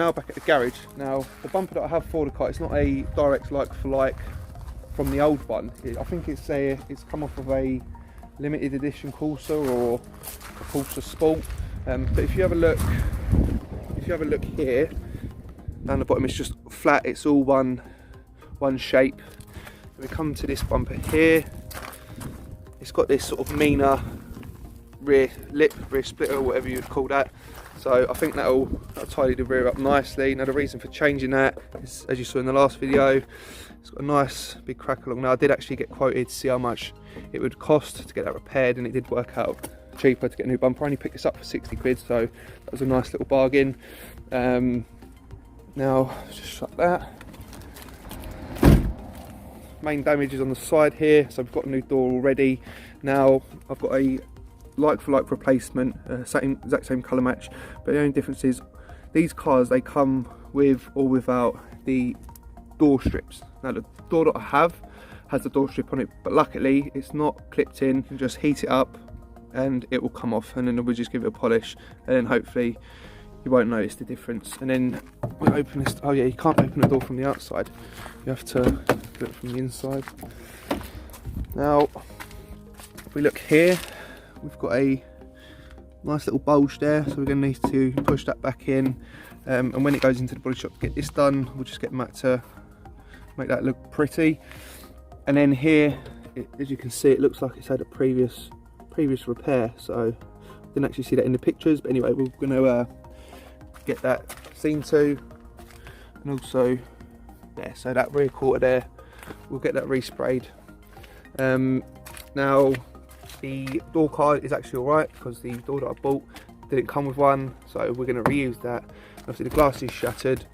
now back at the garage. Now the bumper that I have for the car, it's not a direct like for like from the old one. I think it's come off of a limited edition Corsa or a Corsa Sport. But if you have a look here, down the bottom it's just flat, it's all one shape. We come to this bumper here, it's got this sort of meaner rear splitter, or whatever you would call that. So I think that'll tidy the rear up nicely. Now the reason for changing that is, as you saw in the last video, it's got a nice big crack along. Now I did actually get quoted to see how much it would cost to get that repaired, and it did work out cheaper to get a new bumper. I only picked this up for 60 quid, so that was a nice little bargain. Now just shut that. Main damage is on the side here, so I've got a new door already. Now I've got a like for like replacement, exact same colour match, but the only difference is these cars, they come with or without the door strips. Now the door that I have has the door strip on it, but luckily it's not clipped in. You can just heat it up and it will come off, and then we'll just give it a polish, and then hopefully you won't notice the difference. And then we'll open this. Oh yeah, you can't open the door from the outside, you have to do it from the inside. Now if we look here, we've got a nice little bulge there, so we're going to need to push that back in, and when it goes into the body shop to get this done, we'll just get Matt to make that look pretty. And then here, as you can see, it looks like it's had a previous repair, so I didn't actually see that in the pictures, but anyway, we're going to get that seen to, and also there, so that rear quarter there, we'll get that resprayed. Now the door card is actually alright, because the door that I bought didn't come with one, so we're going to reuse that. Obviously the glass is shattered,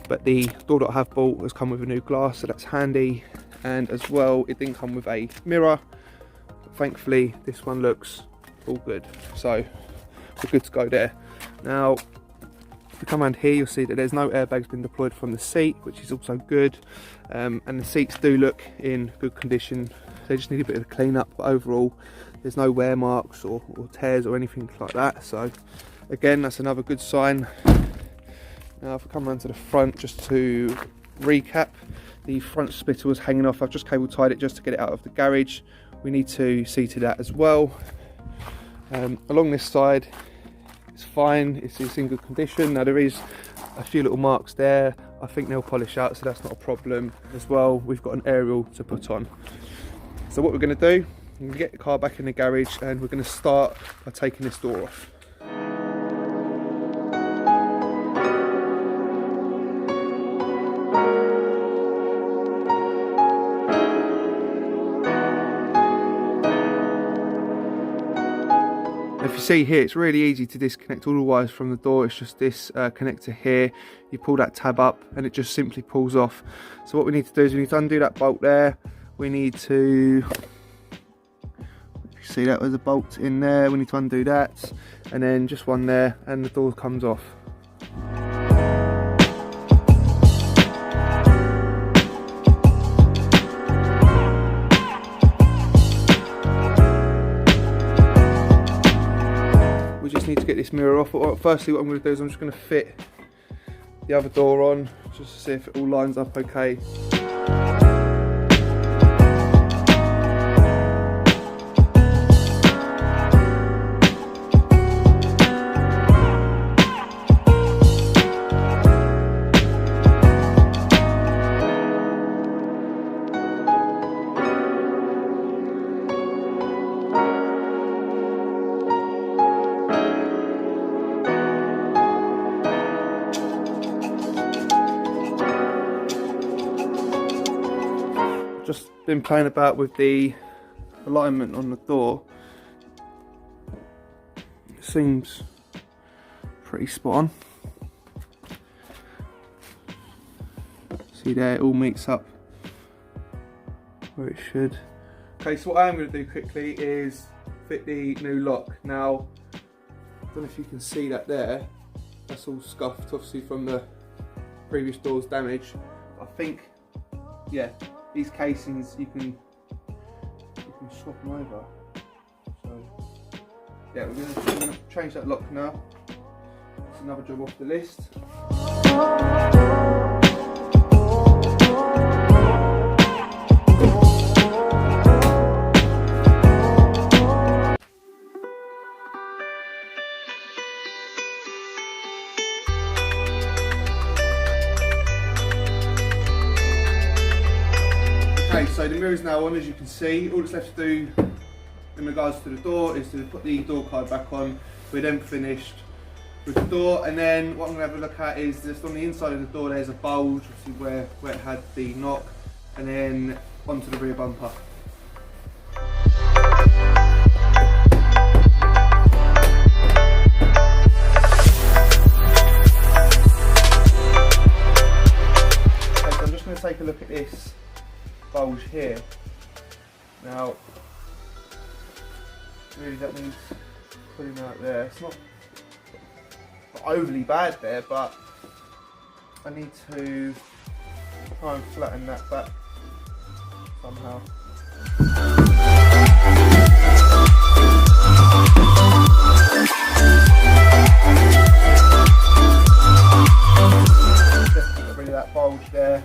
but the door that I have bought has come with a new glass, so that's handy. And as well, it didn't come with a mirror, but thankfully this one looks all good, so we're good to go there. Now if you come around here, you'll see that there's no airbags been deployed from the seat, which is also good, and the seats do look in good condition. They just need a bit of a clean up, but overall there's no wear marks or tears or anything like that, so again, that's another good sign. Now if I come around to the front, just to recap, the front splitter was hanging off. I've just cable tied it just to get it out of the garage. We need to see to that as well. Along this side, it's fine, it's in good condition. Now there is a few little marks there, I think they'll polish out, so that's not a problem. As well, we've got an aerial to put on. So what we're going to do, we're going to get the car back in the garage, and we're going to start by taking this door off. If you see here, it's really easy to disconnect all the wires from the door. It's just this connector here. You pull that tab up and it just simply pulls off. So what we need to do is we need to undo that bolt there. We need to, if you see that there's a bolt in there, we need to undo that, and then just one there, and the door comes off. We just need to get this mirror off. Firstly, what I'm going to do is I'm just going to fit the other door on, just to see if it all lines up okay. Just been playing about with the alignment on the door. It seems pretty spot on. See there, it all meets up where it should. Okay, so what I am going to do quickly is fit the new lock. Now, I don't know if you can see that there. That's all scuffed, obviously from the previous door's damage. I think, yeah, these casings you can swap them over. So yeah, we're gonna change that lock now. It's another job off the list. Okay, so the mirror's now on, as you can see. All that's left to do in regards to the door is to put the door card back on. We're then finished with the door, and then what I'm going to have a look at is just on the inside of the door there's a bulge, obviously where it had the knock, and then onto the rear bumper. Okay, so I'm just going to take a look at this bulge here. Now, really that needs putting out there. It's not overly bad there, but I need to try and flatten that back somehow. Just get rid of that bulge there.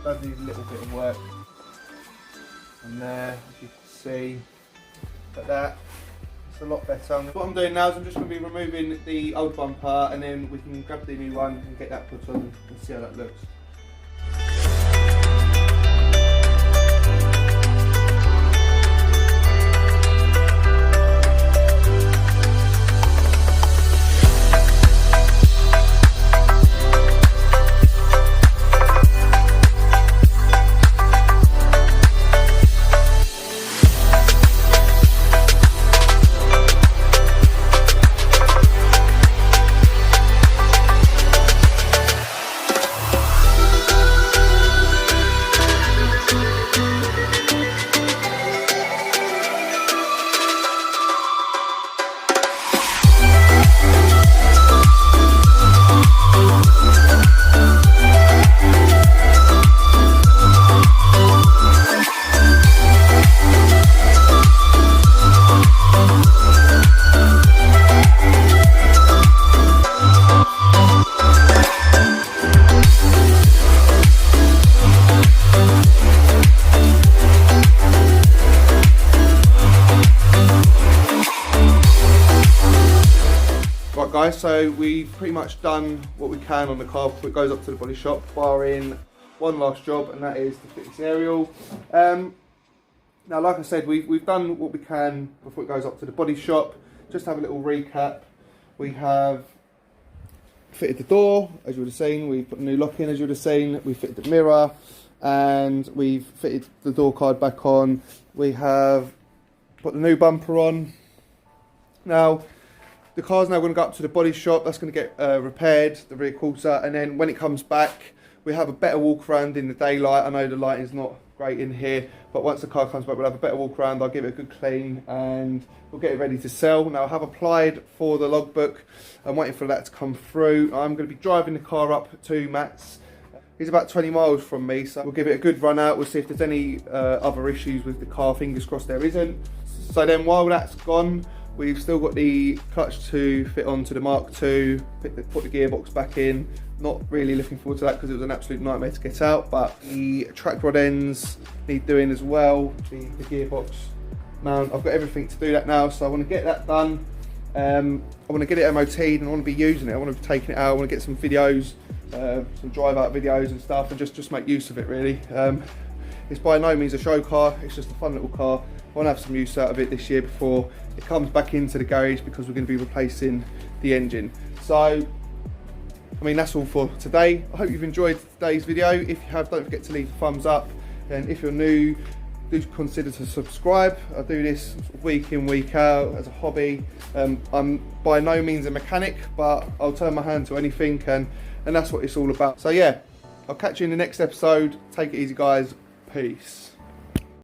Does need a little bit of work. And there, as you can see, like that. It's a lot better. What I'm doing now is I'm just going to be removing the old bumper, and then we can grab the new one and get that put on and see how that looks. Right guys, so we've pretty much done what we can on the car before it goes up to the body shop, barring one last job, and that is to fit this aerial. Now like I said, we've done what we can before it goes up to the body shop. Just to have a little recap, we have fitted the door, as you would have seen, we've put a new lock in, as you would have seen, we've fitted the mirror, and we've fitted the door card back on. We have put the new bumper on. Now, the car's now going to go up to the body shop. That's going to get repaired, the rear Corsa, and then when it comes back, we have a better walk around in the daylight. I know the lighting's not great in here, but once the car comes back, we'll have a better walk around. I'll give it a good clean, and we'll get it ready to sell. Now, I have applied for the logbook. I'm waiting for that to come through. I'm going to be driving the car up to Matt's. He's about 20 miles from me, so we'll give it a good run out. We'll see if there's any other issues with the car. Fingers crossed there isn't. So then while that's gone, we've still got the clutch to fit onto the Mark II, put the gearbox back in. Not really looking forward to that because it was an absolute nightmare to get out, but the track rod ends need doing as well, the gearbox mount. I've got everything to do that now, so I want to get that done. I want to get it MOT'd, and I want to be using it. I want to be taking it out. I want to get some videos, some drive out videos and stuff, and just make use of it really. It's by no means a show car, it's just a fun little car. I want to have some use out of it this year before it comes back into the garage, because we're going to be replacing the engine. So, I mean, that's all for today. I hope you've enjoyed today's video. If you have, don't forget to leave a thumbs up, and if you're new, do consider to subscribe. I do this week in, week out as a hobby. I'm by no means a mechanic, but I'll turn my hand to anything, and that's what it's all about. So yeah, I'll catch you in the next episode. Take it easy guys, peace.